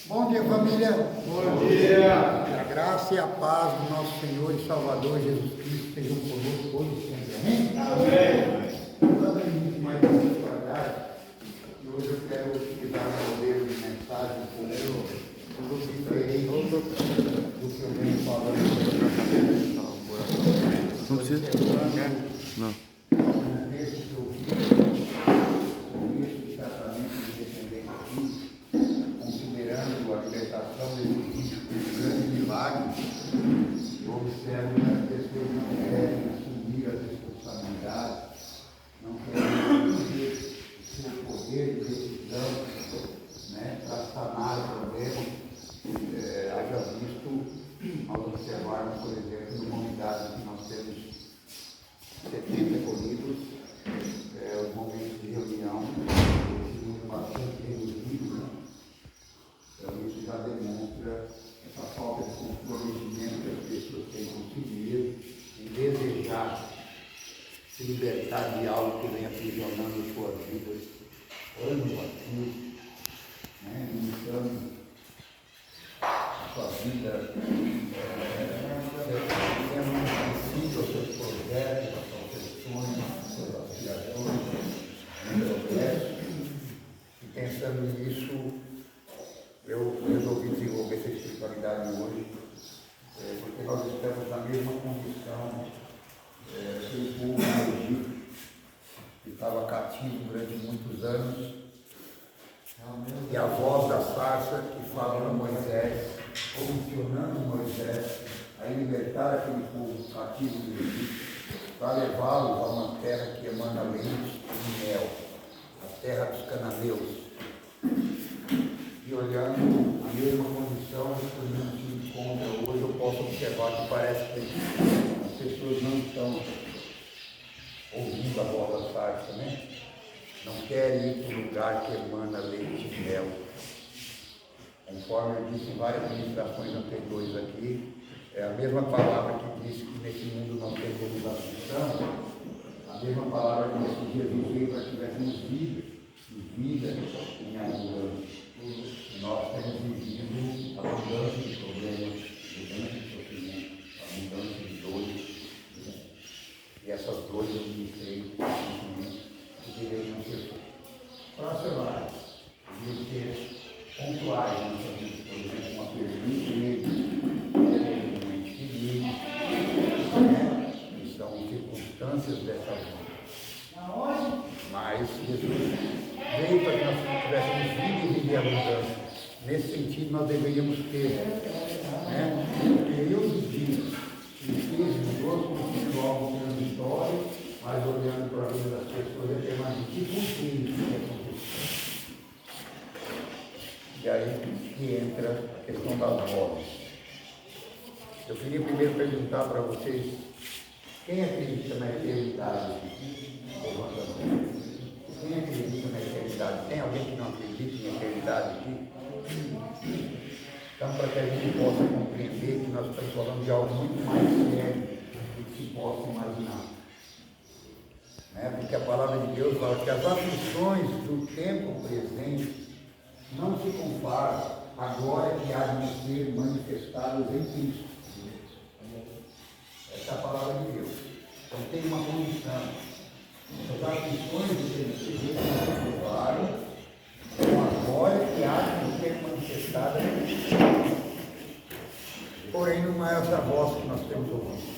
Bom dia, família. Bom dia. A graça e a paz do nosso Senhor e Salvador Jesus Cristo sejam conosco hoje e sempre. Amém? Amém. Dando início mais uma oportunidade, e hoje eu quero utilizar um modelo de mensagem um pouco diferente do que eu venho falando. Não precisa? Não. Um texto que eu vi, esse tratamento de dependência aqui, considerando a libertação desse risco de grande milagre, eu observo que as pessoas não querem assumir as responsabilidades, não querem assumir o seu poder de decisão, né, para sanar o problema. Haja visto ao observarmos, por exemplo, numa unidade que nós temos 70 colírios, os momentos de reunião, esse número bastante reduzido, né? Então isso já demonstra essa falta de comprometimento que as pessoas têm conseguido em desejar se libertar de algo que vem aprisionando suas vidas anos a fio, né? Limitando a sua vida, sendo insensível aos seus projetos, às suas opções, às suas aspirações, progresso. E pensando nisso, eu resolvi desenvolver essa espiritualidade hoje, porque nós estamos na mesma condição que o povo do Egito, que estava cativo durante muitos anos, e a voz da sarça que fala a Moisés, comissionando Moisés a libertar aquele povo cativo do Egito, para levá-los a uma terra que emana leite e mel, a terra dos cananeus. E olhando a mesma condição que a gente encontra hoje, eu posso observar que parece que as pessoas não estão ouvindo a voz da sarça, né? Não querem ir para um lugar que emana leite e mel. Conforme eu disse em várias ministrações anteriores aqui, é a mesma palavra que disse que nesse mundo não tem aflição, a mesma palavra que disse que Jesus veio para que tivéssemos vida, e vida em abundância. E nós temos vivido abundância de problemas, abundância de sofrimento, abundância de dores, né? E essas dores eu ministrei que deveriam ser fracionadas, deveriam ser pontuais na nossa vida, por exemplo, uma pergunta que são circunstâncias dessa vida. Mas Jesus veio para que nós tivéssemos vida e vida em abundância. Nesse sentido, nós deveríamos ter, né, períodos de tristeza, de dor, como sendo algo transitório, mas olhando para a vida das pessoas é permanente. E por que isso aconteceu? E aí que entra a questão das vozes. Eu queria primeiro perguntar para vocês, quem acredita na eternidade aqui? Levanta a mão. Quem acredita na eternidade? Tem alguém que não acredita na eternidade aqui? Então, para que a gente possa compreender que nós estamos falando de algo muito mais sério do que se possa imaginar. Né? Porque a palavra de Deus fala que as aflições do tempo presente não se comparam à glória que há de ser manifestadas em Cristo. Essa é a palavra de Deus. Então tem uma condição. As aflições do tempo presente não se comparam com a glória que há de ser manifestada em Cristo. Porém, não é essa voz que nós temos ouvido.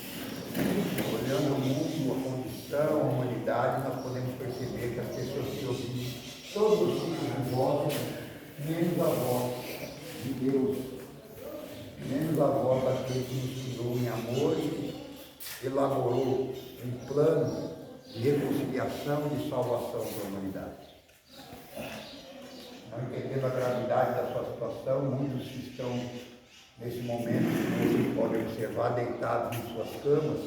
Olhando o mundo, a condição, a humanidade, nós podemos perceber que as pessoas que ouvem todos os tipos de vozes, menos a voz de Deus, menos a voz daquele que nos criou em amor e elaborou um plano de reconciliação e de salvação para a humanidade. Não entendendo a gravidade da sua situação, muitos que estão nesse momento, como vocês podem observar, deitados em suas camas,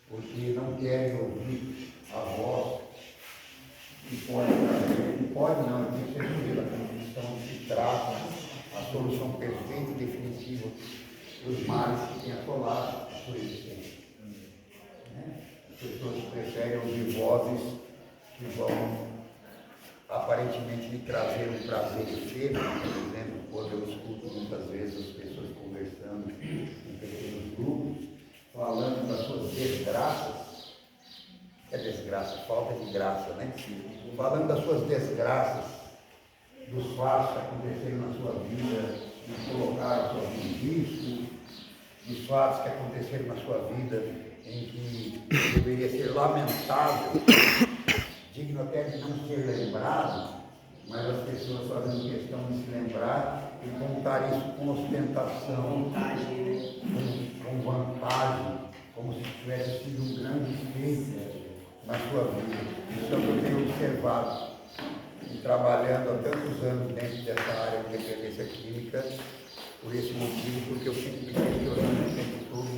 porque não querem ouvir a voz que pode trazer, que pode não, tem que ser pela condição que trata a solução perfeita e definitiva dos males que tem assolado a sua existência. As pessoas preferem ouvir vozes que vão aparentemente lhe trazer um prazer efêmero, por exemplo, quando eu graça, né? Falando das suas desgraças, dos fatos que aconteceram na sua vida, que colocaram a sua vida em risco, dos fatos que aconteceram na sua vida em que deveria ser lamentável, digno até de não ser lembrado, mas as pessoas fazendo questão de se lembrar e contar isso com ostentação, com vantagem, como se tivesse sido um grande feito na sua vida. Isso é o que eu tenho observado e trabalhando há tantos anos dentro dessa área de dependência química, por esse motivo, porque eu fico me questionando o tempo todo.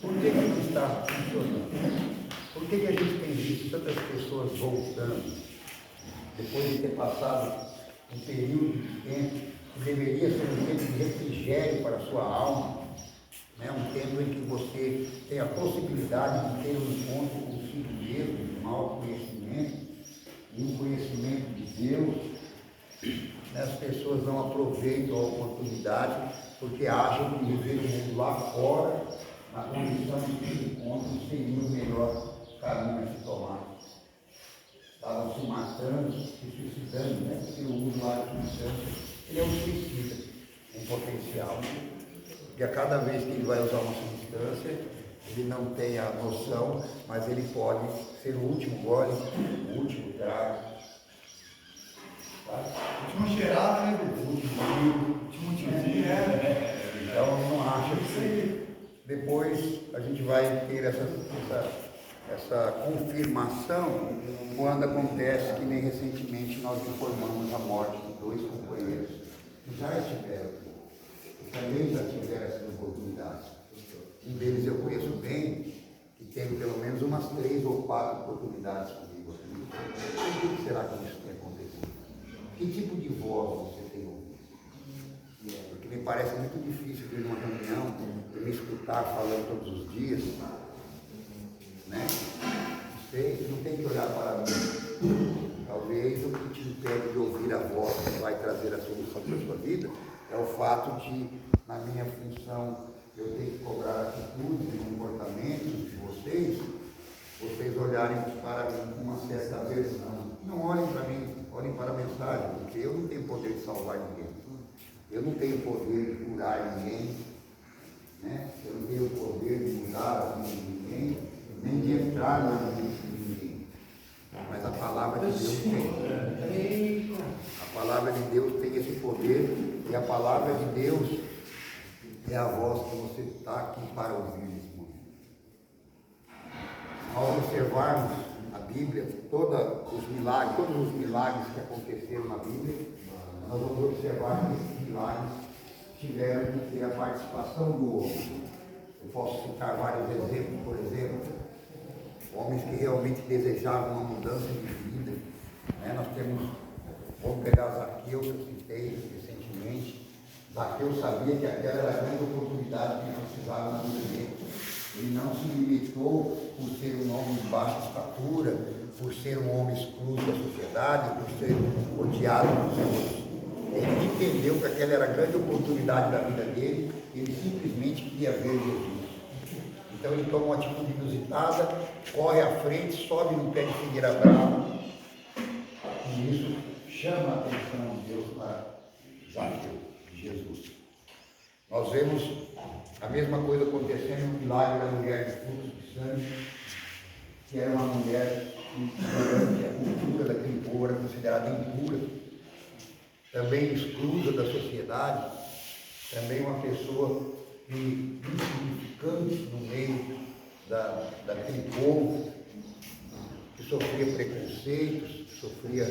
Por que não está funcionando? Por que a gente tem visto tantas pessoas voltando, depois de ter passado um período de tempo que deveria ser um tempo de refrigério para a sua alma, né? Um tempo em que você tem a possibilidade de ter um encontro consigo mesmo, um autoconhecimento e um conhecimento de Deus. As pessoas não aproveitam a oportunidade porque acham que viver o mundo lá fora, na condição de que se encontram, seria o melhor caminho a se tomar. Estavam se matando, se suicidando, né? Porque o uso lá de substância, ele é um suicida em potencial. E a cada vez que ele vai usar uma substância, ele não tem a noção, mas ele pode ser o último gole, o último trago. Última cheirada, né, O último tiro. Último tiozinho, né? Então não acha que depois a gente vai ter essa confirmação quando acontece que nem recentemente nós informamos a morte de 2 companheiros que já estiveram, que também já tiveram essas oportunidades. Um deles eu conheço bem, que teve pelo menos umas 3 ou 4 oportunidades comigo. O que será que isso tem acontecido? Que tipo de voz você tem ouvido? Porque me parece muito difícil vir numa reunião e me escutar falando todos os dias, né? Você não tem que olhar para mim. Talvez o que te impede de ouvir a voz que vai trazer a solução para a sua vida é o fato de, na minha função, eu ter que cobrar atitudes e comportamentos de vocês olharem para mim com uma certa aversão. Não olhem para mim, olhem para a mensagem, porque eu não tenho poder de salvar ninguém. Eu não tenho poder de curar ninguém, né? Eu não tenho poder de mudar a vida de ninguém, nem de entrar na vida de ninguém. Mas a palavra de Deus tem. A palavra de Deus tem esse poder, e a palavra de Deus é a voz que você está aqui para ouvir nesse momento. Ao observarmos a Bíblia, todos os milagres que aconteceram na Bíblia, nós vamos observar que esses milagres tiveram que ter a participação do homem. Eu posso citar vários exemplos, por exemplo, homens que realmente desejavam uma mudança de vida. Né? Vamos pegar Zaqueu, que eu citei recentemente. Zaqueu sabia que aquela era a grande oportunidade que ele precisava na vida dele. Ele não se limitou por ser um homem de baixa estatura, por ser um homem excluído da sociedade, por ser odiado por seus. Ele entendeu que aquela era a grande oportunidade da vida dele, e ele simplesmente queria ver Jesus. Então ele toma uma atitude inusitada, corre à frente, sobe no pé de figueira brava, e isso chama a atenção de Deus para Zaqueu, de Jesus. Nós vemos a mesma coisa acontecendo no milagre da mulher de fluxo de sangue, que era uma mulher que a cultura daquele povo era considerada impura, também excluída da sociedade, também uma pessoa insignificante no meio daquele povo, que sofria preconceitos, que sofria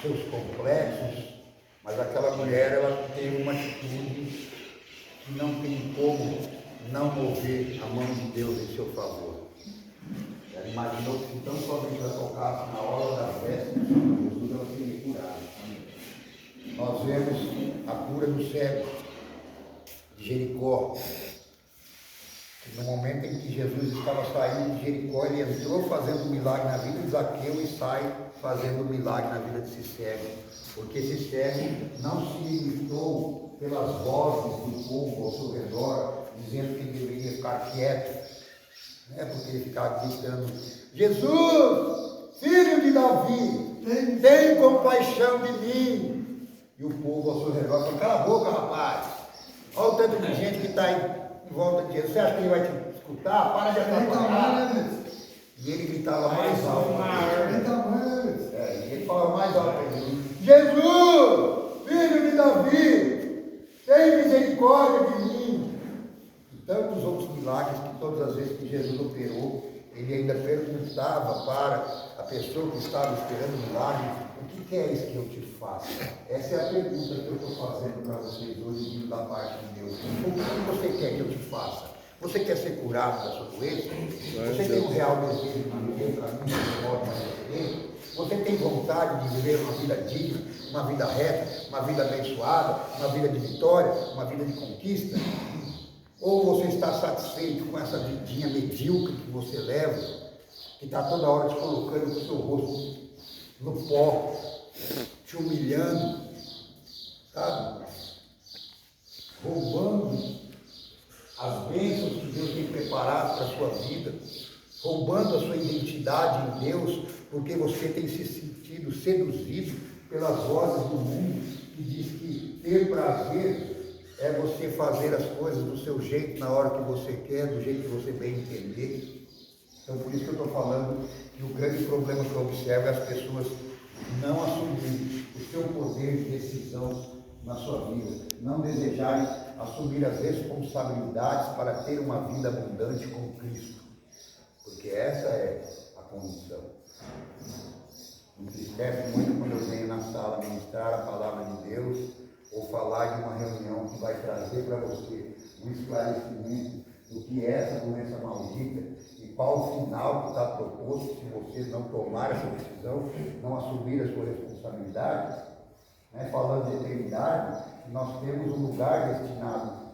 seus complexos, mas aquela mulher, ela teve uma atitude que não tem como não mover a mão de Deus em seu favor. Ela imaginou que se tão somente ela tocasse na hora da festa, Jesus, ela seria curada. Nós vemos a cura do cego de Jericó. No momento em que Jesus estava saindo de Jericó, ele entrou fazendo um milagre na vida de Zaqueu e sai fazendo um milagre na vida desse cego. Porque esse cego não se limitou pelas vozes do povo ao seu redor, dizendo que ele deveria ficar quieto, né? Porque ele ficava gritando Jesus, filho de Davi, tem compaixão de mim. E o povo ao seu redor falou, cala a boca, rapaz. Olha o tanto de gente que está em volta de Jesus. Você acha que ele vai te escutar? Para de atrapalhar. E ele gritava mais alto. Ele falava mais alto. Jesus, filho de Davi, tem misericórdia de mim. E tantos outros milagres que todas as vezes que Jesus operou, ele ainda perguntava para a pessoa que estava esperando o milagre, o que queres que eu te faça? Essa é a pergunta que eu estou fazendo para vocês hoje, vindo da parte de Deus. O que você quer que eu te faça? Você quer ser curado da sua doença? Você tem um real desejo de viver para mim, de modo mais diferente? Você tem vontade de viver uma vida digna, uma vida reta, uma vida abençoada, uma vida de vitória, uma vida de conquista? Ou você está satisfeito com essa vidinha medíocre que você leva, que está toda hora te colocando o seu rosto no pó, te humilhando, sabe? Roubando as bênçãos que Deus tem preparado para a sua vida, roubando a sua identidade em Deus, porque você tem se sentido seduzido pelas vozes do mundo, que diz que ter prazer é você fazer as coisas do seu jeito, na hora que você quer, do jeito que você bem entender. Então, por isso que eu estou falando que o grande problema que eu observo é as pessoas não assumirem o seu poder de decisão na sua vida, não desejarem assumir as responsabilidades para ter uma vida abundante com Cristo, porque essa é a condição. Me entristece muito quando eu venho na sala ministrar a palavra de Deus ou falar de uma reunião que vai trazer para você um esclarecimento do que é essa doença maldita e qual o final que está proposto se você não tomar essa decisão, não assumir a sua responsabilidade. Falando de eternidade, nós temos um lugar destinado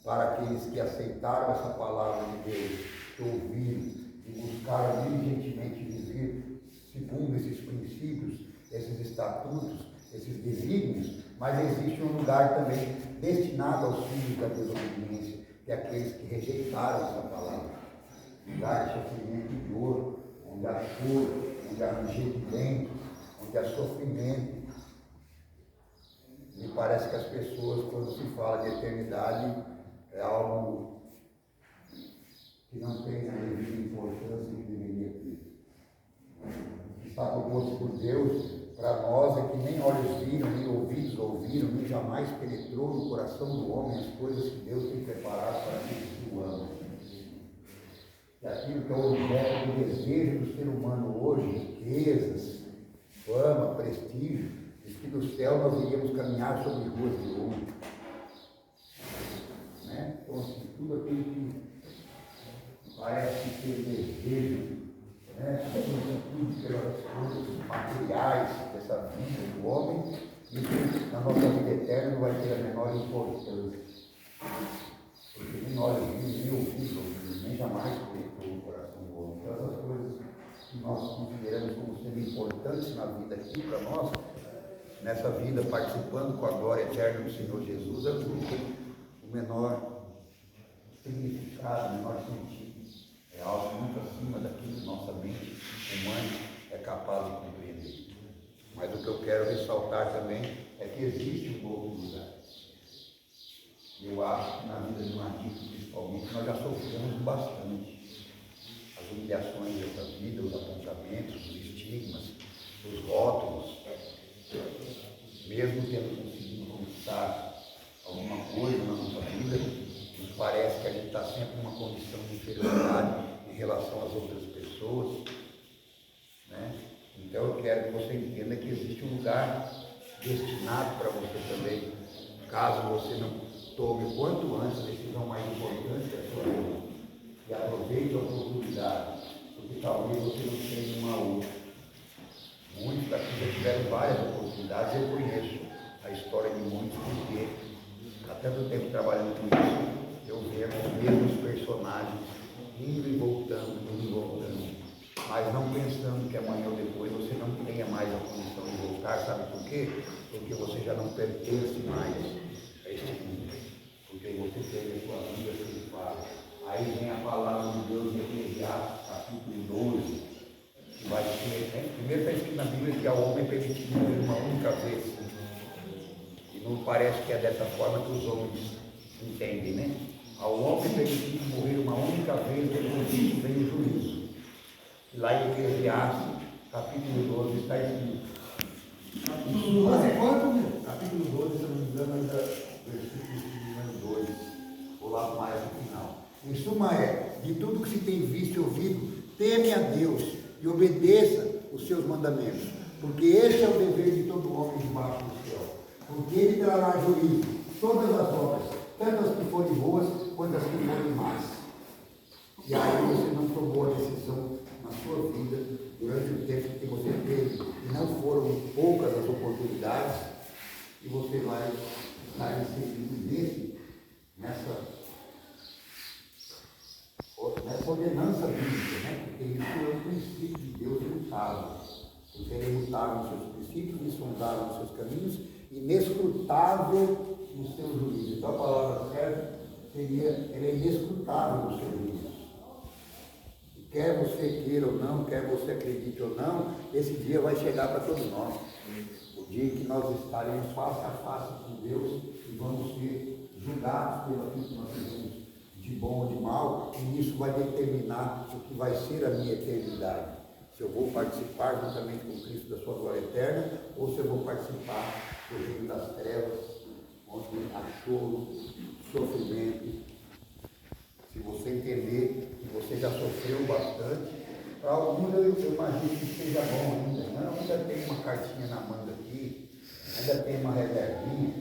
para aqueles que aceitaram essa palavra de Deus, que ouviram e buscaram diligentemente viver segundo esses princípios, esses estatutos, esses desígnios, mas existe um lugar também destinado aos filhos da desobediência, que é aqueles que rejeitaram essa palavra. Um lugar de sofrimento e dor, onde há choro, onde há ranger de dentro, onde há sofrimento. Me parece que as pessoas, quando se fala de eternidade, é algo que não tem a devida importância que deveria ter. O que está proposto por Deus para nós é que nem olhos viram, nem ouvidos ouviram, nem jamais penetrou no coração do homem as coisas que Deus tem preparado para aqueles que o amam. E aquilo que é o objeto do desejo do ser humano hoje, riquezas, fama, prestígio, diz que do céu nós iríamos caminhar sobre ruas de ouro. Então, assim, tudo aquilo que parece ter desejo, tudo pelas coisas materiais dessa vida do homem, isso na nossa vida eterna não vai ter a menor importância. Porque nem olhos vimos, nem ouvidos ouvimos, nem jamais penetrou no coração do homem. Então, essas coisas que nós consideramos como sendo importantes na vida aqui para nós, nessa vida participando com a glória eterna do Senhor Jesus, elas não têm o menor significado, o menor sentido. É algo muito acima daquilo que nossa mente humana é capaz de compreender. Mas o que eu quero ressaltar também é que existe um novo lugar. Eu acho que na vida de Marquito, principalmente, nós já sofremos bastante. As humilhações dessa vida, os apontamentos, os estigmas, os rótulos, mesmo tendo conseguido conquistar alguma coisa na nossa vida, nos parece que a gente está sempre numa condição de inferioridade em relação às outras pessoas. Então eu quero que você entenda que existe um lugar destinado para você também, caso você não tome o quanto antes a decisão mais importante da sua vida, e aproveite a oportunidade, porque talvez você não tenha uma outra. Muitos daqui já tiveram várias oportunidades, eu conheço a história de muitos, porque há tanto tempo trabalhando com isso, eu vejo os mesmos personagens indo e voltando, mas não pensando que amanhã ou depois você não tenha mais a condição de voltar. Sabe por quê? Porque você já não pertence mais a este mundo, porque você teve a sua vida ceifada, Aí vem a palavra de Deus em Eclesiastes, capítulo 12, que vai ser, né? Primeiro está escrito na Bíblia que ao homem é permitido morrer uma única vez. E não parece que é dessa forma que os homens entendem, né? Ao homem é permitido morrer uma única vez, depois disso vem o juízo. E lá em Eclesiastes, capítulo 12, está escrito. Capítulo 12 é quanto, meu? Capítulo 12, se eu não me engano, ainda versículo 2, ou lá mais no final. Em suma de tudo que se tem visto e ouvido, teme a Deus e obedeça os seus mandamentos, porque este é o dever de todo homem debaixo do céu, porque ele trará juízo todas as obras, tanto as que forem boas, quanto as que forem más. E aí você não tomou a decisão na sua vida, durante o tempo que você teve, e não foram poucas as oportunidades, e você vai estar inserido nessa ordenança bíblica, né? Porque isso é o princípio de Deus imutável. Porque ele é imutável nos seus princípios, insondável nos seus caminhos, inescrutável nos seus juízos. Então a palavra certa seria, ele é inescrutável nos seus juízos. Quer você queira ou não, quer você acredite ou não, esse dia vai chegar para todos nós. O dia em que nós estaremos face a face com Deus e vamos ser julgados pelo que nós fizemos de bom ou de mal, e isso vai determinar o que vai ser a minha eternidade. Se eu vou participar juntamente com Cristo da sua glória eterna, ou se eu vou participar do reino das trevas, onde há choro, sofrimento. Se você entender que você já sofreu bastante, para alguns eu imagino que seja bom ainda. Não, ainda tem uma cartinha na manga aqui, ainda tem uma reservinha,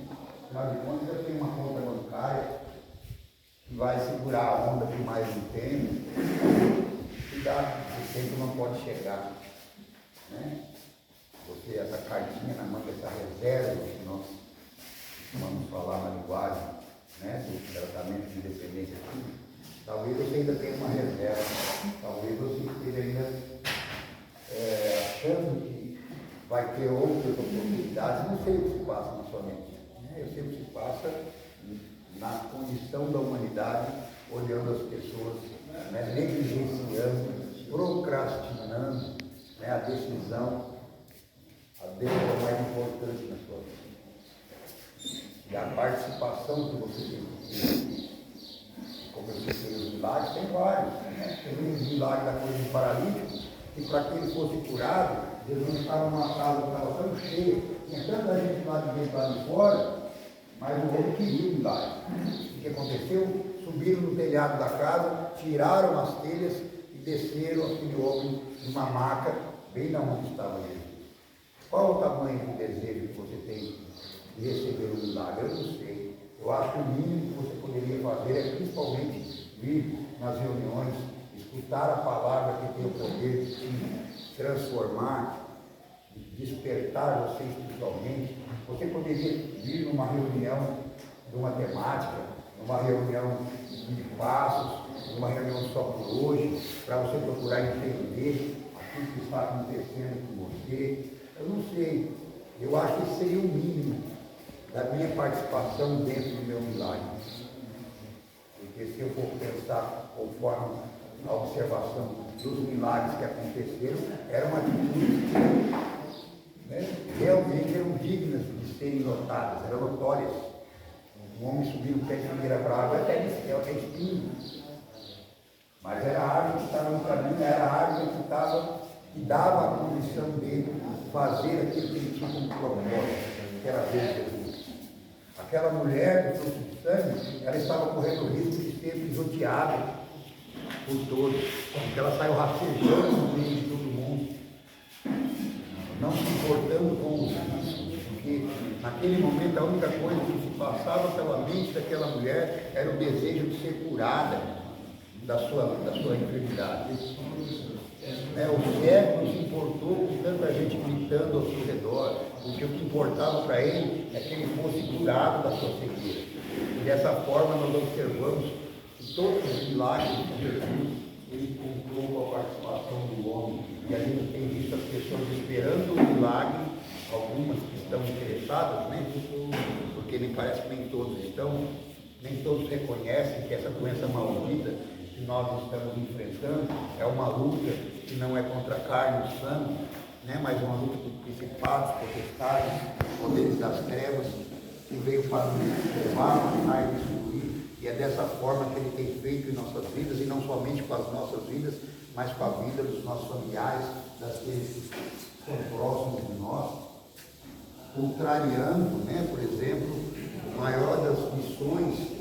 afinal de contas ainda tem uma conta bancária que vai segurar a onda por mais um tempo. Cuidado, esse tempo não pode chegar. Né? Você, essa cartinha na manga, essa reserva que nós vamos falar na linguagem, né, do tratamento de dependência química, talvez você ainda tenha uma reserva, talvez você esteja ainda achando que vai ter outras oportunidades. Não sei o que se passa na sua mente, né? Eu sei o que se passa na condição da humanidade, olhando as pessoas, né, negligenciando, procrastinando, né, a decisão mais importante na sua vida. E a participação que você tem que ter. Como eu citei os milagres, tem vários. Né? Tem um milagre da coisa do paralítico, que para que ele fosse curado, Jesus estava numa casa que estava tão cheia, tinha tanta gente lá de dentro, lá de fora, mas o homem queria o milagre. O que aconteceu? Subiram no telhado da casa, tiraram as telhas e desceram aquele homem numa maca, bem na onde estava Jesus. Qual o tamanho do desejo que você tem de receber o milagre? Eu não sei. Eu acho que o mínimo que você poderia fazer é principalmente vir nas reuniões, escutar a palavra que tem o poder de te transformar, de despertar você espiritualmente. Você poderia vir numa reunião de uma temática, numa reunião de passos, numa reunião só por hoje, para você procurar entender aquilo que está acontecendo com você. Eu não sei, eu acho que seria o mínimo da minha participação dentro do meu milagre. Porque se eu for pensar conforme a observação dos milagres que aconteceram, eram atitudes que, né, realmente eram dignas de serem notadas, eram notórias. Um homem subiu um pé de figueira para a água até espinho. Mas era a árvore que estava no caminho, era a árvore que dava a condição dele fazer aquilo que ele tinha como propósito, que era ver Jesus. Aquela mulher do fluxo de sangue, ela estava correndo o risco de ser pisoteada por todos, porque ela saiu rastejando no meio de todo mundo, não se importando com os riscos, porque naquele momento a única coisa que se passava pela mente daquela mulher era o desejo de ser curada da sua enfermidade. O cego não se importou com tanta gente gritando ao seu redor, porque o que importava para ele é que ele fosse curado da sua cegueira. E dessa forma nós observamos que todos os milagres de Jesus, ele contou com a participação do homem. E ali não tem visto as pessoas esperando o milagre, algumas que estão interessadas, né? Porque me parece que nem todos estão, nem todos reconhecem que essa doença maldita que nós estamos enfrentando é uma luta que não é contra a carne e o sangue, né? Mas uma luta contra principados, potestades, poderes das trevas, que veio para nos levar, matar e destruir. E é dessa forma que Ele tem feito em nossas vidas, e não somente com as nossas vidas, mas com a vida dos nossos familiares, daqueles que estão próximos de nós, contrariando, né, por exemplo, o maior das missões,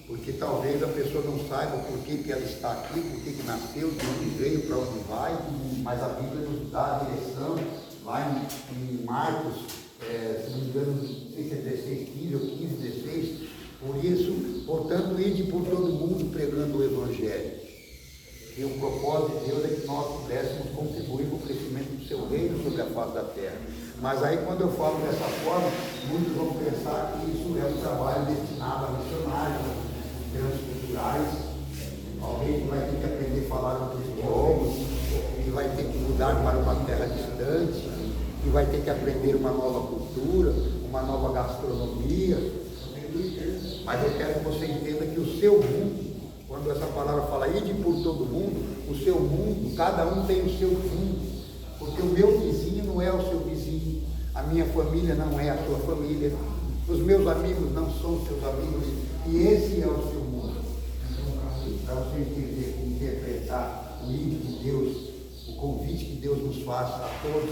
porque talvez a pessoa não saiba por que ela está aqui, por que nasceu, de onde veio, para onde vai, mas a Bíblia nos dá a direção, lá em Marcos, se não me engano, não sei se é 16, 15 ou 15, 16, por isso, portanto, ide por todo mundo pregando o Evangelho. E o propósito de Deus é que nós pudéssemos contribuir com o crescimento do seu reino sobre a face da terra. Mas aí, quando eu falo dessa forma, muitos vão pensar que isso é um trabalho destinado a missionários, transculturais, alguém que vai ter que aprender a falar outros idiomas, que vai ter que mudar para uma terra distante, que vai ter que aprender uma nova cultura, uma nova gastronomia. Mas eu quero que você entenda que o seu mundo, quando essa palavra fala ide por todo mundo, o seu mundo, cada um tem o seu fundo, porque o meu vizinho não é o seu vizinho, a minha família não é a sua família, os meus amigos não são seus amigos, e esse é o seu mundo. Para você entender como interpretar o ide de Deus, o convite que Deus nos faz a todos,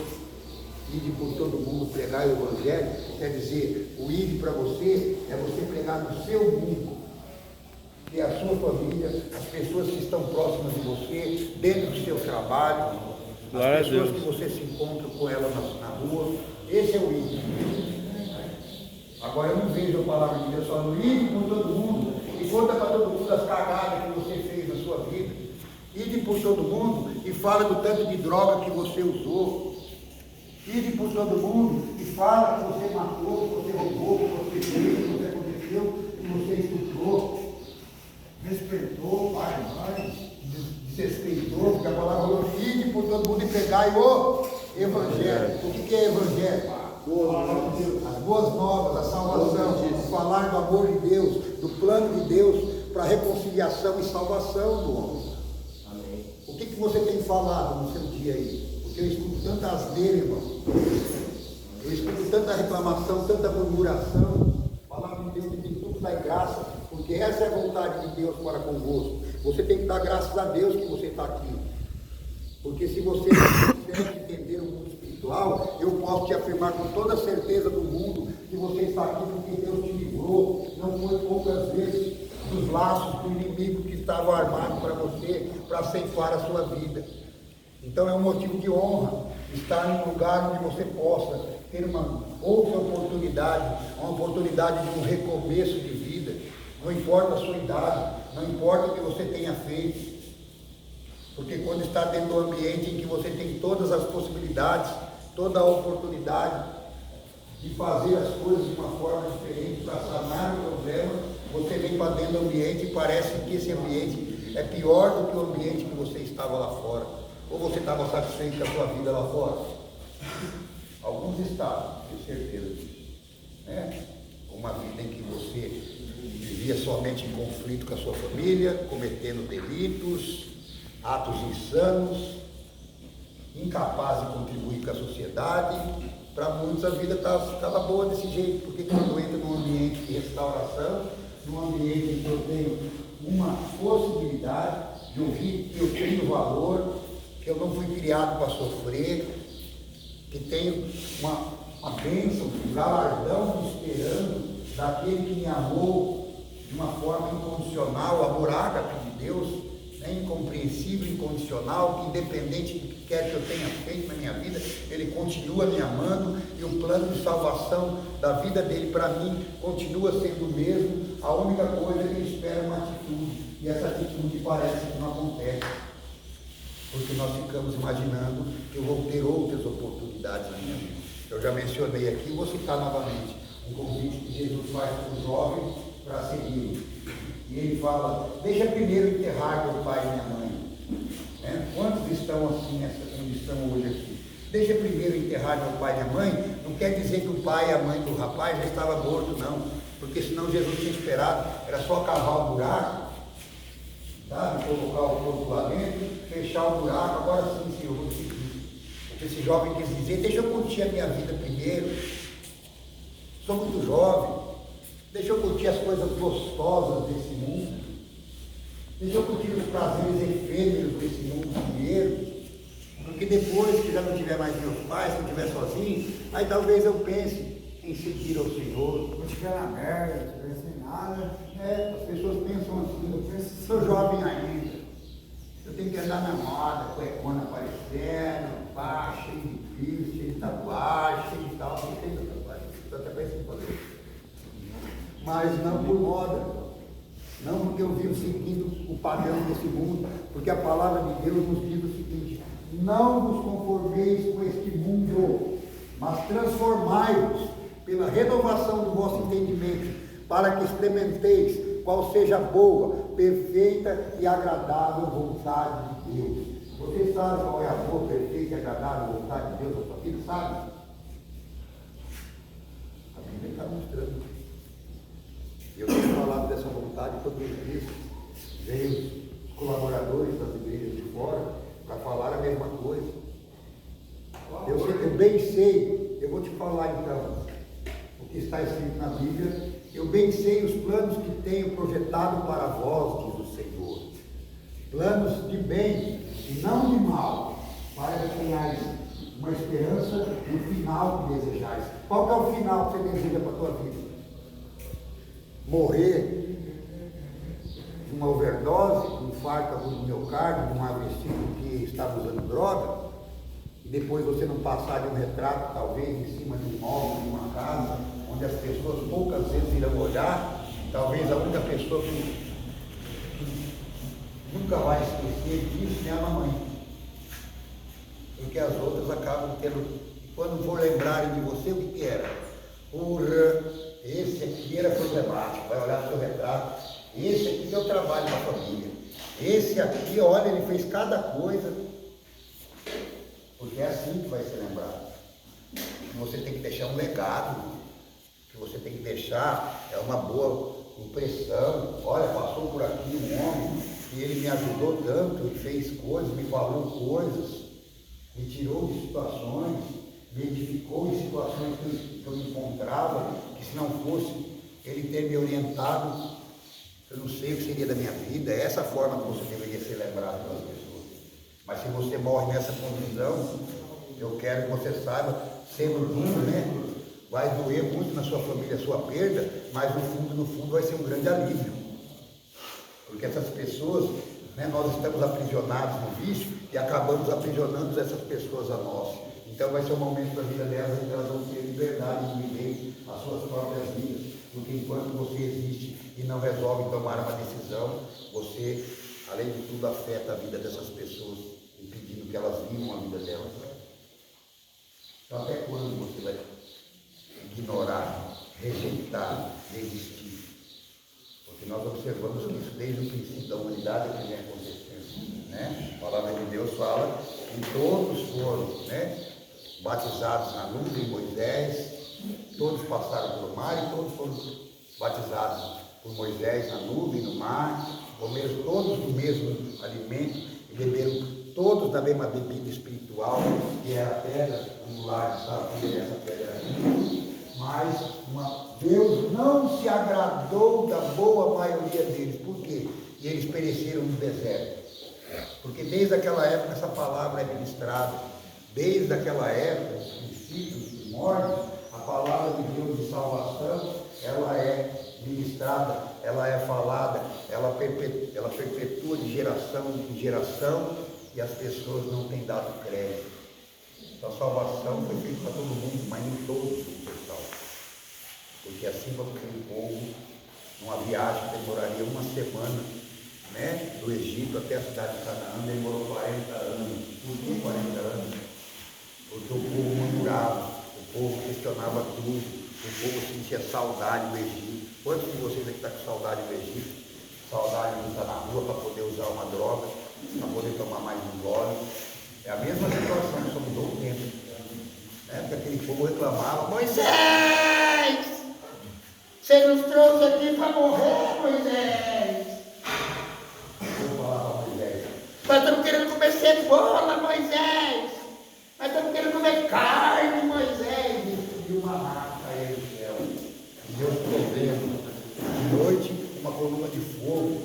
ide por todo mundo pregar o Evangelho, quer dizer, o ide para você é você pregar no seu mundo, que é a sua família, as pessoas que estão próximas de você, dentro do seu trabalho, as pessoas que você se encontra com elas na rua. Esse é o ide. Agora eu não vejo a palavra de Deus falando ide por todo mundo e conta para todo mundo as cagadas que você fez na sua vida. Ide por todo mundo e fala do tanto de droga que você usou. Ide por todo mundo e fala que você matou, que você roubou, que você fez, que você aconteceu, que você estuprou. Respeitou pai, mãe, desrespeitou, porque a palavra falou, ide por todo mundo e pregai o Evangelho. O que é Evangelho? As boas novas, a salvação, falar do amor de Deus, do plano de Deus para reconciliação e salvação do homem. Amém. O que você tem falado no seu dia aí? Porque eu escuto tanta asneira, irmão. Eu escuto tanta reclamação, tanta murmuração. A palavra de Deus tem que tudo dar graça, porque essa é a vontade de Deus para convosco. Você tem que dar graças a Deus que você está aqui. Porque se você não consegue entender o mundo espiritual, eu posso te afirmar com toda a certeza do mundo que você está aqui porque Deus te livrou. Não foi poucas vezes dos laços do inimigo que estava armado para você, para ceifar a sua vida. Então é um motivo de honra estar em um lugar onde você possa ter uma outra oportunidade, uma oportunidade de um recomeço de vida. Não importa a sua idade, não importa o que você tenha feito, porque quando está dentro do ambiente em que você tem todas as possibilidades, toda a oportunidade de fazer as coisas de uma forma diferente para sanar o problema, você vem para dentro do ambiente e parece que esse ambiente é pior do que o ambiente que você estava lá fora. Ou você estava satisfeito com a sua vida lá fora? Alguns estavam, tenho certeza disso. Né? Uma vida em que você vivia somente em conflito com a sua família, cometendo delitos, atos insanos, incapaz de contribuir com a sociedade. Para muitos a vida estava boa desse jeito, porque quando entra num ambiente de restauração, num ambiente em que eu tenho uma possibilidade de ouvir que eu tenho valor, que eu não fui criado para sofrer, que tenho uma bênção, um galardão me esperando daquele que me amou de uma forma incondicional, amor ágape de Deus, incompreensível, incondicional, que independente do que quer que eu tenha feito na minha vida, Ele continua me amando e o plano de salvação da vida dele para mim continua sendo o mesmo. A única coisa é que Ele espera uma atitude, e essa atitude parece que não acontece, porque nós ficamos imaginando que eu vou ter outras oportunidades na minha vida. Eu já mencionei aqui, vou citar novamente, um convite que Jesus faz para o jovem para segui-lo. E ele fala, deixa primeiro enterrar meu pai e minha mãe. Quantos estão assim, onde estão hoje aqui? Deixa primeiro enterrar meu pai e minha mãe, não quer dizer que o pai e a mãe do rapaz já estavam mortos, não. Porque senão Jesus tinha esperado, era só cavar o buraco sabe? Colocar o corpo lá dentro, fechar o buraco, agora sim, Senhor, eu vou seguir. Esse jovem quis dizer, deixa eu curtir a minha vida primeiro. Sou muito jovem, deixa eu curtir as coisas gostosas desse mundo. Deixa eu curtir os prazeres efêmeros desse mundo primeiro. Porque depois que já não tiver mais meus pais, que eu estiver sozinho, aí talvez eu pense em seguir ao Senhor. Não estiver na merda, não estiver sem nada. As pessoas pensam assim, eu penso, sou jovem ainda. Eu tenho que andar na moda, cuecona aparecendo, pá, cheio de fio, cheio de tatuagem, cheio de tal, cheio de tatuagem. Estou até pensando em fazer. Mas não por moda, não porque eu vivo seguindo o padrão desse mundo, porque a palavra de Deus nos diz o seguinte: não vos conformeis com este mundo, mas transformai-vos pela renovação do vosso entendimento, para que experimenteis qual seja a boa, perfeita e agradável vontade de Deus. Você sabe qual é a boa, perfeita e agradável vontade de Deus na sua vida? Sabe? A Bíblia está mostrando. Eu tenho falado dessa vontade todos os dias. Veio os colaboradores das igrejas de fora para falar a mesma coisa. Eu bem sei, eu vou te falar então, o que está escrito na Bíblia. Eu bem sei os planos que tenho projetado para vós, diz o Senhor. Planos de bem e não de mal, para que tenhais uma esperança no final que desejais. Qual que é o final que você deseja para a tua vida? Morrer de uma overdose, um infarto do miocárdio, de um AVC que estava usando droga, e depois você não passar de um retrato, talvez, em cima de um imóvel, de uma casa, onde as pessoas poucas vezes irão olhar, talvez a única pessoa que nunca vai esquecer disso é a mamãe. Porque as outras acabam tendo, quando for lembrarem de você, o que era? Porra, esse aqui era problemático, vai olhar o seu retrato, esse aqui deu trabalho para a família, esse aqui, olha, ele fez cada coisa, porque é assim que vai ser lembrado. Você tem que deixar um legado, que você tem que deixar uma boa impressão. Olha, passou por aqui um homem e ele me ajudou tanto, ele fez coisas, me falou coisas, me tirou de situações, me edificou em situações que eu me encontrava, que se não fosse ele ter me orientado, eu não sei o que seria da minha vida. É essa forma que você deveria ser lembrado pelas pessoas. Mas se você morre nessa condição, eu quero que você saiba, sendo duro, né? Vai doer muito na sua família a sua perda, mas no fundo vai ser um grande alívio. Porque essas pessoas, né, nós estamos aprisionados no vício e acabamos aprisionando essas pessoas a nós. Então vai ser um momento da vida delas em que elas vão ter liberdade de viver as suas próprias vidas. Porque enquanto você existe e não resolve tomar uma decisão, você, além de tudo, afeta a vida dessas pessoas, impedindo que elas vivam a vida delas. Então até quando você vai ignorar, rejeitar, desistir? Porque nós observamos que isso desde o princípio da humanidade que vem acontecendo, né? A palavra de Deus fala que todos foram, né, batizados na nuvem, Moisés, todos passaram pelo mar e todos foram batizados por Moisés na nuvem, no mar, comeram todos do mesmo alimento e beberam todos da mesma bebida espiritual, que é a pedra angular, sabe? Essa pedra aí. Mas Deus não se agradou da boa maioria deles. Por quê? E eles pereceram no deserto. Porque desde aquela época essa palavra é ministrada. Desde aquela época, os princípios, os primórdios, a palavra de Deus de salvação, ela é ministrada, ela é falada, ela perpetua de geração em geração, e as pessoas não têm dado crédito. Então, a salvação foi feita para todo mundo, mas nem todos vão ser salvos. Porque assim como aquele povo, numa viagem que demoraria uma semana, né, do Egito até a cidade de Canaã, demorou 40 anos. Por que 40 anos? Porque o povo murmurava, o povo questionava tudo, o povo sentia saudade do Egito. Quantos de vocês aqui estão com saudade do Egito? Saudade de estar na rua para poder usar uma droga, para poder tomar mais um gole. É a mesma situação, só mudou o tempo. Porque aquele povo reclamava: Moisés, você nos trouxe aqui para morrer, Moisés. O povo cebola, Moisés. Nós estamos querendo comer carne, Moisés. E subiu uma massa aí do céu. Deus provendo. De noite, uma coluna de fogo,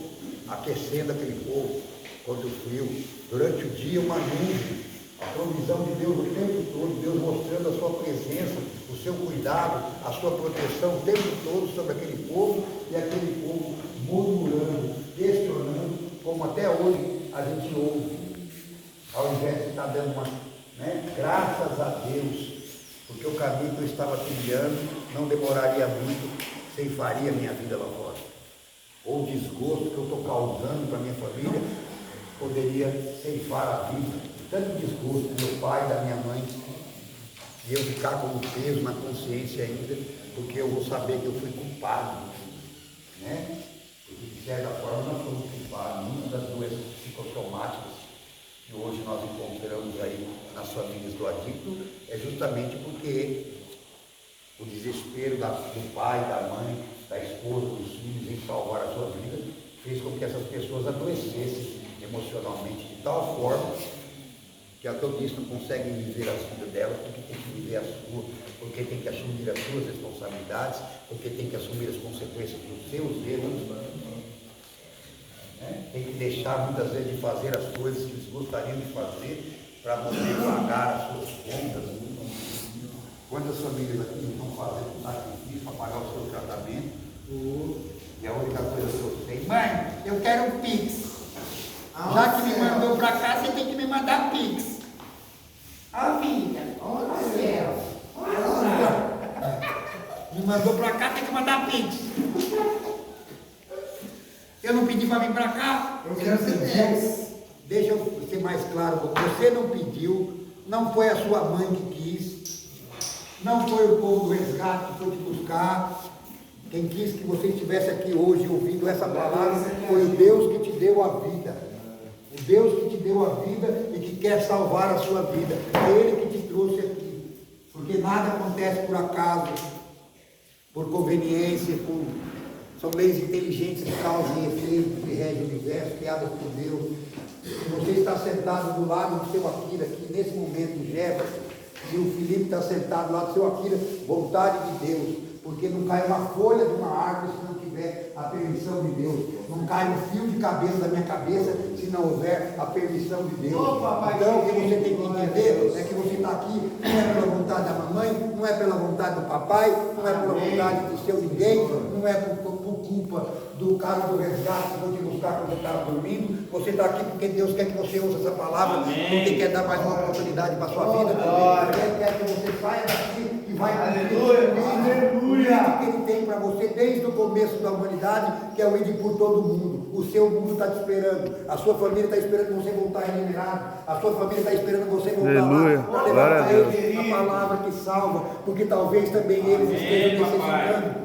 aquecendo aquele povo contra o frio. Durante o dia, uma nuvem. A provisão de Deus o tempo todo, Deus mostrando a sua presença, o seu cuidado, a sua proteção o tempo todo sobre aquele povo, e aquele povo murmurando, questionando, como até hoje a gente ouve, ao invés de estar dando uma, graças a Deus, porque o caminho que eu estava trilhando não demoraria muito, ceifaria minha vida lá fora. Ou o desgosto que eu estou causando para minha família poderia ceifar a vida. Tanto desgosto do meu pai, da minha mãe, e eu ficar com um peso na consciência ainda, porque eu vou saber que eu fui culpado, Porque de certa forma nós somos culpados. Muitas das doenças psicossomáticas que hoje nós encontramos aí nas famílias do adicto é justamente porque o desespero do pai, da mãe, da esposa, dos filhos em salvar a sua vida fez com que essas pessoas adoecessem emocionalmente de tal forma que a eu disse, não conseguem viver a vida delas, porque tem que viver a sua, porque tem que assumir as suas responsabilidades, porque tem que assumir as consequências dos seus erros, tem que deixar muitas vezes de fazer as coisas que eles gostariam de fazer para poder pagar as suas contas. Quantas famílias aqui não estão fazendo sacrifício para pagar o seu tratamento? E a única coisa que eu sei, mãe, eu quero um Pix. Já que me mandou para cá, você tem que me mandar Pix. A vida, olha céu, me mandou para cá, tem que mandar Pix. Eu não pedi para vir para cá. Eu quero ser 10. Deixa eu ser mais claro, você não pediu, não foi a sua mãe que quis, não foi o povo do resgate que foi te buscar. Quem quis que você estivesse aqui hoje ouvindo essa palavra foi o Deus que te deu a vida. O Deus que te deu a vida e que quer salvar a sua vida. É Ele que te trouxe aqui. Porque nada acontece por acaso, por conveniência, são leis inteligentes de causa e efeito que regem o universo, criadas por Deus. Se você está sentado do lado do seu Akira, aqui nesse momento, Jefferson, e o Felipe está sentado lá do seu Akira, vontade de Deus. Porque não cai uma folha de uma árvore se não tiver a permissão de Deus. Não cai um fio de cabelo da minha cabeça se não houver a permissão de Deus. Então o que você tem que entender é que você está aqui não é pela vontade da mamãe, não é pela vontade do papai, não é pela vontade do seu ninguém, não é por culpa do cara do resgate que vou te buscar quando você estava dormindo. Você está aqui porque Deus quer que você use essa palavra, porque quer dar mais uma oportunidade para a sua vida, porque quer que você saia daqui e vai cumprir que Ele tem para você desde o começo da humanidade, que é o ir por todo mundo. O seu mundo está te esperando, a sua família está esperando você voltar regenerado, a sua família está esperando você voltar lá para levar para eles a palavra que salva, porque talvez também eles estejam necessitando.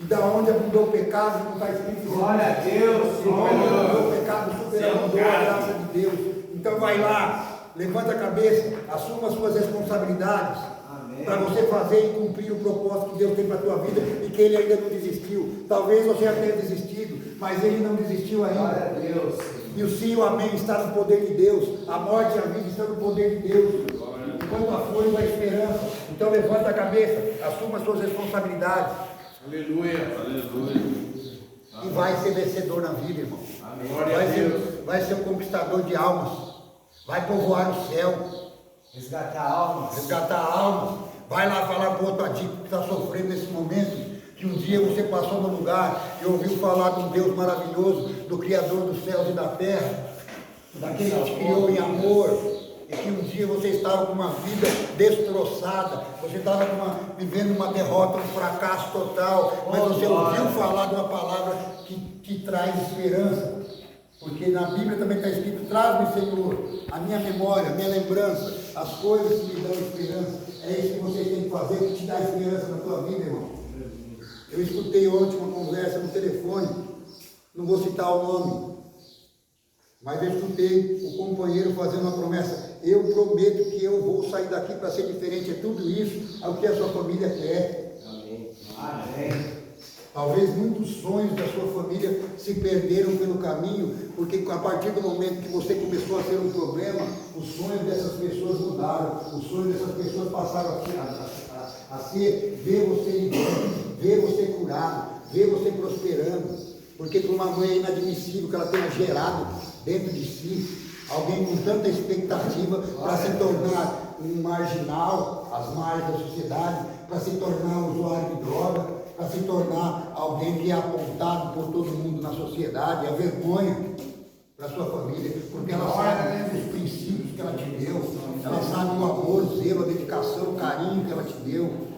E da onde abundou o pecado, não está escrito. Glória a Deus. O pecado superabundou a graça de Deus. Então vai lá, levanta a cabeça, assuma as suas responsabilidades. Para você fazer e cumprir o propósito que Deus tem para a tua vida e que Ele ainda não desistiu. Talvez você já tenha desistido, mas Ele não desistiu ainda. Glória a Deus. E o sim e o amém está no poder de Deus. A morte e a vida estão no poder de Deus. Enquanto a força, a esperança. Então levanta a cabeça, assuma as suas responsabilidades. Aleluia, aleluia. E vai ser vencedor na vida, irmão. Vai ser um conquistador de almas. Vai povoar o céu. Resgatar almas. Resgatar almas. Vai lá falar com outro adicto que está sofrendo nesse momento. Que um dia você passou no lugar e ouviu falar de um Deus maravilhoso, do Criador dos céus e da terra, daquele que te criou em amor. E que um dia você estava com uma vida destroçada, você estava vivendo uma derrota, um fracasso total, mas você ouviu falar de uma palavra que te traz esperança. Porque na Bíblia também está escrito: traz-me, Senhor, a minha memória, a minha lembrança, as coisas que me dão esperança. É isso que vocês têm que fazer, que te dá esperança na tua vida, irmão. Eu escutei ontem uma conversa no telefone, não vou citar o nome, mas eu escutei o companheiro fazendo uma promessa: eu prometo que eu vou sair daqui para ser diferente. É tudo isso ao que a sua família quer. Amém. Amém. Talvez muitos sonhos da sua família se perderam pelo caminho, porque a partir do momento que você começou a ter um problema, os sonhos dessas pessoas mudaram, os sonhos dessas pessoas passaram a ser ver você livre, ver você curado, ver você prosperando, porque para uma mãe é inadmissível que ela tenha gerado dentro de si alguém com tanta expectativa para se tornar um marginal, às margens da sociedade, para se tornar um usuário de droga, para se tornar alguém que é apontado por todo mundo na sociedade, é vergonha para sua família, porque ela sabe os princípios que ela te deu, ela sabe o amor, o zelo, a dedicação, o carinho que ela te deu,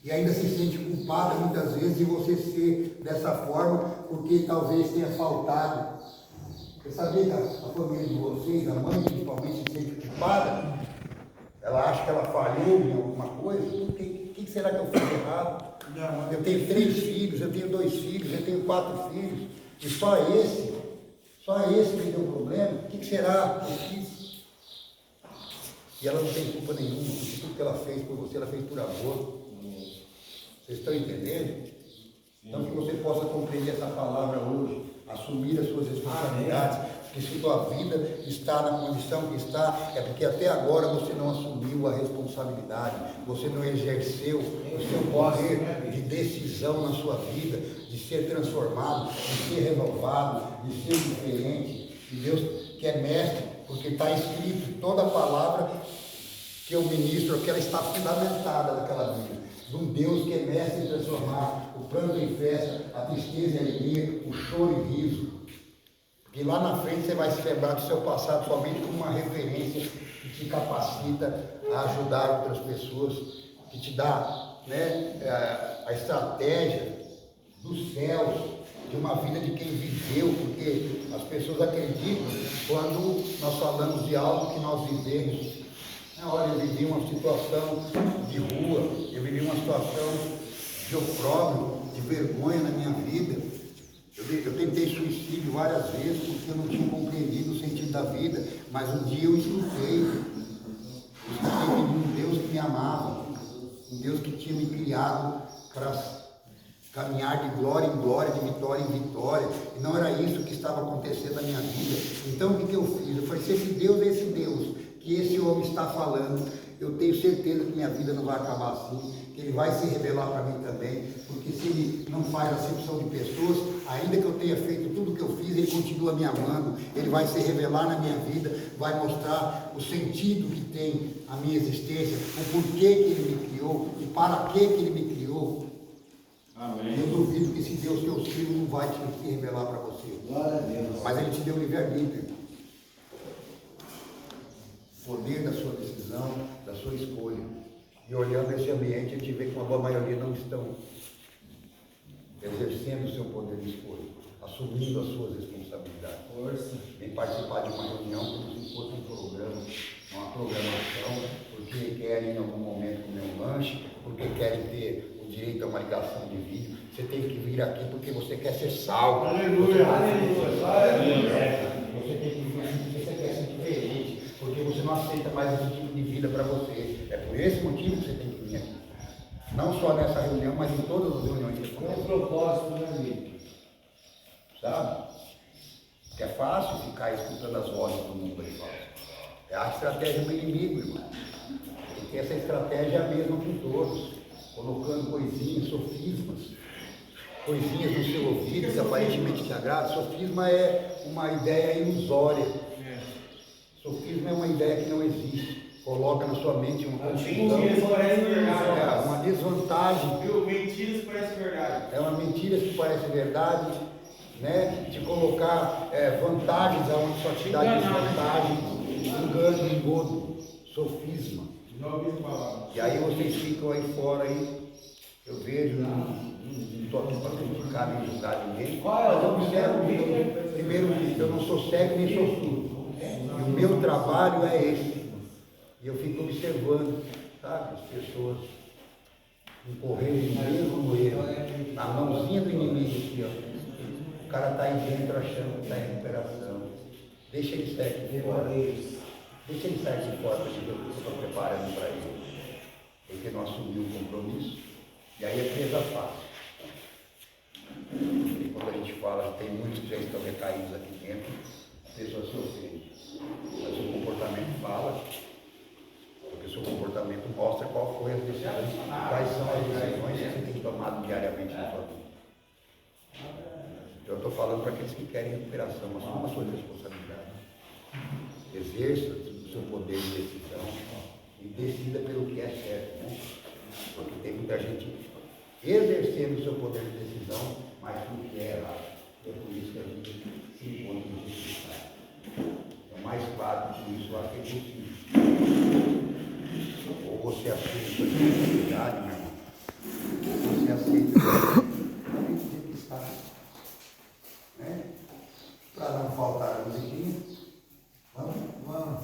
e ainda se sente culpada muitas vezes de você ser dessa forma, porque talvez tenha faltado. Você sabia que a família de vocês, a mãe principalmente, se sente culpada? Ela acha que ela falhou em alguma coisa? O que será que eu fiz errado? Eu tenho 3 filhos, eu tenho 2 filhos, eu tenho 4 filhos, e só esse me deu problema. O que será que eu fiz? E ela não tem culpa nenhuma, porque tudo que ela fez por você, ela fez por amor. Vocês estão entendendo? Então que você possa compreender essa palavra hoje, assumir as suas responsabilidades, porque se sua vida está na condição que está, é porque até agora você não assumiu a responsabilidade, você não exerceu o seu poder de decisão na sua vida, de ser transformado, de ser renovado, de ser diferente. E Deus que é mestre, porque está escrito em toda a palavra que eu ministro, que ela está fundamentada naquela Bíblia. De um Deus que é mestre em transformar o pranto em festa, a tristeza em alegria, o choro em riso. Porque lá na frente você vai se lembrar do seu passado somente como uma referência que te capacita a ajudar outras pessoas, que te dá, né, a estratégia dos céus, de uma vida de quem viveu, porque as pessoas acreditam quando nós falamos de algo que nós vivemos. Olha, eu vivi uma situação de rua, eu vivi uma situação de opróbrio, de vergonha na minha vida. Eu tentei suicídio várias vezes porque eu não tinha compreendido o sentido da vida, mas um dia eu escutei de um Deus que me amava, um Deus que tinha me criado para caminhar de glória em glória, de vitória em vitória, e não era isso que estava acontecendo na minha vida. Então o que eu fiz? Eu falei, se esse Deus é esse Deus que esse homem está falando, eu tenho certeza que minha vida não vai acabar assim, que ele vai se revelar para mim também, porque se ele não faz acepção de pessoas, ainda que eu tenha feito tudo o que eu fiz, ele continua me amando, ele vai se revelar na minha vida, vai mostrar o sentido que tem a minha existência, o porquê que ele me criou e para que ele me criou. Amém. Eu duvido que esse Deus que eu sirvo não vai se revelar para você. Glória a Deus. Mas ele te deu livre-arbítrio. Poder da sua decisão, da sua escolha. E olhando esse ambiente, a gente vê que uma boa maioria não estão exercendo o seu poder de escolha, assumindo as suas responsabilidades. Força. Vem participar de uma reunião como se fosse um programa, uma programação, porque querem em algum momento comer um lanche, porque querem ter o direito a uma ligação de vídeo. Você tem que vir aqui porque você quer ser salvo. Aleluia! Aleluia! Você tem que vir aqui porque você quer ser diferente, porque você não aceita mais esse tipo de vida para você. É por esse motivo que você tem que vir aqui. Não só nessa reunião, mas em todas as reuniões que acontecem. Com propósito, né, amigo? Sabe? Porque é fácil ficar escutando as vozes do mundo aí fora. É a estratégia do inimigo, irmão. Porque essa estratégia é a mesma com todos. Colocando coisinhas, sofismas, coisinhas no seu ouvido que aparentemente te agradam. Sofisma é uma ideia ilusória. Sofisma é uma ideia que não existe. Coloca na sua mente uma confusão. Uma desvantagem. Mentiras que parecem verdade. É uma mentira que parece verdade, né? De colocar vantagens aonde só te dá desvantagem, engano, engodo, sofisma. E aí vocês ficam aí fora aí. Eu vejo, não estou aqui para criticar nem julgar ninguém, mas eu observo, primeiro, eu não sou cego nem sou surdo. E o meu trabalho é esse. E eu fico observando, sabe, as pessoas incorrerem no mesmo erro, na mãozinha do inimigo aqui, ó. O cara está aí dentro achando que está em recuperação. Deixa ele sair aqui fora. Deixa ele sair aqui fora para que eu estou preparando para ele. Porque não assumiu o compromisso. E aí é presa fácil. fala, tem muitos que já estão recaídos aqui dentro, as pessoas se ofendem. Mas o comportamento fala, porque o seu comportamento mostra qual foi a decisão, quais são as decisões que você tem tomado diariamente na sua vida. Eu estou falando para aqueles que querem recuperação, assuma a sua responsabilidade. Exerça o seu poder de decisão e decida pelo que é certo, né? Porque tem muita gente exercendo o seu poder de decisão, mas o que é errado. É por isso que a gente se encontra em justiça. É mais claro que isso aqui é possível. Ou você aceita a sua responsabilidade, meu irmão, ou você aceita que está. Né? Para não faltar a musiquinha. Vamos.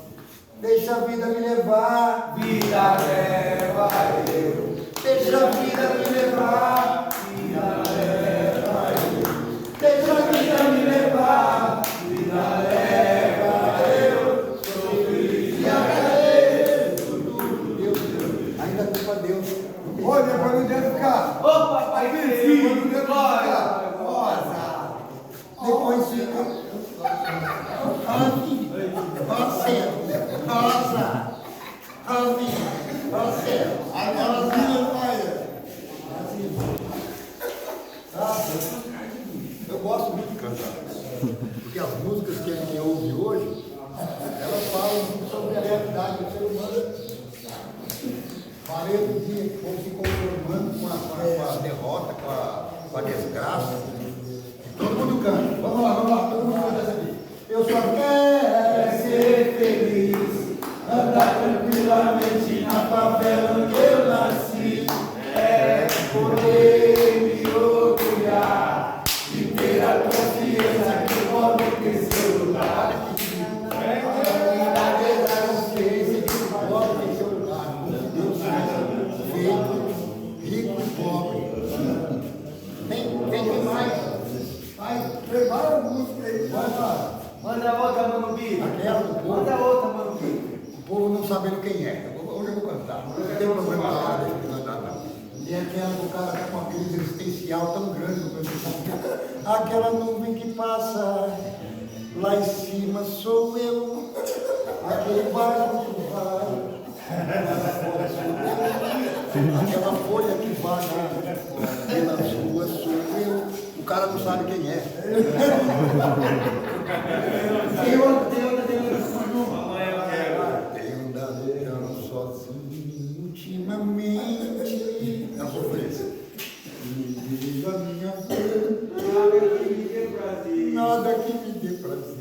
Deixa a vida me levar. Vida leva eu. Deixa a vida me levar. Vida leva eu. Deixa a vida me levar. Vida leva eu. Sou feliz e agradeço tudo. Deus, ainda culpa Deus. Ô, depois não deve ficar. Ô, papai, Depois não deve glória. ficar. Nossa. Depois fica. Agora vira, pai. Eu gosto muito de cantar, porque as músicas que a gente ouve hoje, elas falam muito sobre a realidade do ser humano. Falei outro dia que vamos se conformando com a derrota, com a desgraça. E todo mundo canta. Vamos lá, todo mundo canta essa aqui. Eu só quero ser feliz, andar tranquilamente na favela onde eu nasci. É poder me orgulhar de ter a consciência que eu posso ter seu lugar. Rico e pobre. Tem mais. Prepara a música aí. Manda outra, Mano Bi. Aquela do povo. Manda outra, Mano Bi. O povo não sabendo quem é. Hoje eu vou cantar. Não tem problema lá, deixa eu cantar, não. E aquela do cara tá com uma crise existencial tão grande no Brasil. Aquela nuvem que passa lá em cima sou eu. Aquele barco que vai. Aquela folha que vaga pelas ruas sou eu. O cara não sabe quem é. Tem outra. Tenho andado sozinho ultimamente. É uma sofrência. Me diga a minha vida. Nada que me dê prazer.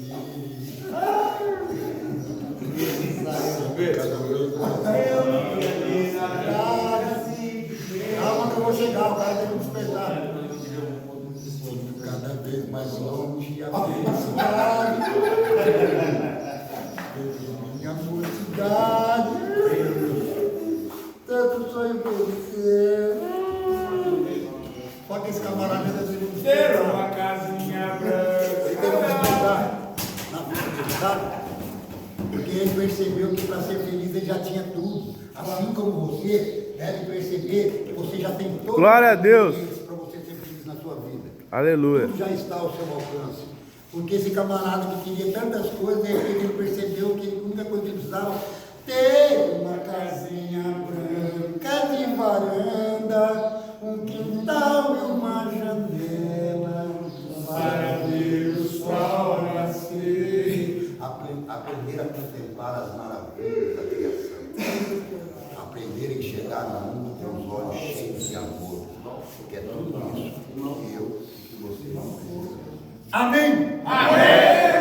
Calma que eu vou chegar, o cara tem que despertar. Cada vez mais longe a felicidade. Minha mocidade. Tanto sonho por você. Só que esse camarada ainda tem que despertar. Uma casinha branca. Ele tem que despertar na vida, sabe? Porque ele percebeu que para ser feliz ele já tinha tudo. Assim como você deve perceber que você já tem todo Glória a Deus. para você ser feliz na sua vida. Aleluia. Tudo já está ao seu alcance. Porque esse camarada que queria tantas coisas, de repente ele percebeu que a única coisa que ele precisava ter uma casinha branca de varanda, um quintal e uma janela para ver o sol nascer. Aprender a contemplar as maravilhas da criação. Aprender a enxergar no mundo com os olhos cheios de amor. Porque é tudo isso que eu e que você não precisa. Amém? Amém!